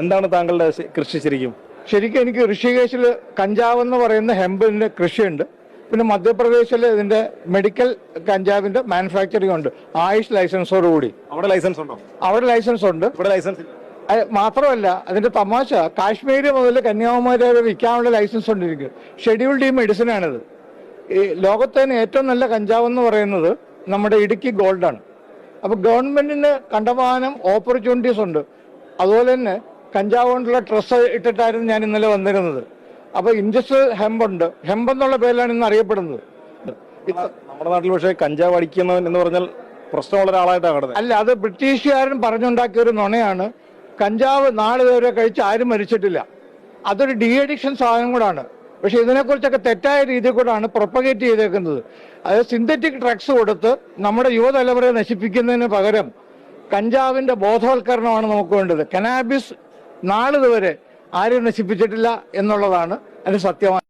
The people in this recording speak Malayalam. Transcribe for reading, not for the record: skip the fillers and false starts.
എന്താണ് താങ്കളുടെ കൃഷി ശരിക്കും? ശരിക്കും എനിക്ക് ഋഷികേശിൽ കഞ്ചാവ് എന്ന് പറയുന്ന ഹെമ്പിന്റെ കൃഷിയുണ്ട്. പിന്നെ മധ്യപ്രദേശിൽ ഇതിന്റെ മെഡിക്കൽ കഞ്ചാവിന്റെ മാനുഫാക്ചറിംഗ് ഉണ്ട്, ആയുഷ് ലൈസൻസോടുകൂടി. അവിടെ ലൈസൻസ് ഉണ്ടോ? അവിടെ ലൈസൻസ് ഉണ്ട്. ഇവിടെ ലൈസൻസ് ഇല്ല. മാത്രമല്ല അതിന്റെ തമാശ, കാശ്മീർ മുതൽ കന്യാകുമാരി വരെ വിൽക്കാനുള്ള ലൈസൻസ് ഉണ്ട് എനിക്ക്. ഷെഡ്യൂൾഡ് ഈ മെഡിസിൻ ആണിത്. ഈ ലോകത്തിന് ഏറ്റവും നല്ല കഞ്ചാവ് എന്ന് പറയുന്നത് നമ്മുടെ ഇടുക്കി ഗോൾഡാണ്. അപ്പൊ ഗവൺമെന്റിന് കണ്ടമാനം ഓപ്പർച്യൂണിറ്റീസ് ഉണ്ട്. അതുപോലെ തന്നെ കഞ്ചാവ് കൊണ്ടുള്ള ഡ്രസ്സ് ഇട്ടിട്ടായിരുന്നു ഞാൻ ഇന്നലെ വന്നിരുന്നത്. അപ്പൊ ഇൻഡസ്ട്രിയൽ ഹെമ്പുണ്ട്, ഹെമ്പ് എന്നുള്ള പേരിലാണ് ഇന്ന് അറിയപ്പെടുന്നത്. നമ്മുടെ നാട്ടിൽ പക്ഷേ കഞ്ചാവ് അടിക്കുന്നവൻ എന്ന് പറഞ്ഞാൽ പ്രശ്നമുള്ള ഒരാളായിട്ടാണ് കാണുന്നത്. അല്ല, അത് ബ്രിട്ടീഷുകാരൻ പറഞ്ഞുണ്ടാക്കിയ ഒരു നുണയാണ്. കഞ്ചാവ് നാളെ വരെ കഴിച്ച് ആരും മരിച്ചിട്ടില്ല. അതൊരു ഡി അഡിക്ഷൻ സാധനം കൂടാണ്. പക്ഷെ ഇതിനെക്കുറിച്ചൊക്കെ തെറ്റായ രീതിയിൽ കൂടാണ് പ്രൊപ്പഗേറ്റ് ചെയ്തേക്കുന്നത്. അതായത് സിന്തറ്റിക് ഡ്രഗ്സ് കൊടുത്ത് നമ്മുടെ യുവതലമുറയെ നശിപ്പിക്കുന്നതിന് പകരം കഞ്ചാവിന്റെ ബോധവൽക്കരണമാണ് നമുക്ക് വേണ്ടത്. കനാബിസ് നാളിതുവരെ ആരും നശിപ്പിച്ചിട്ടില്ല എന്നുള്ളതാണ് അതിന് സത്യമാണ്.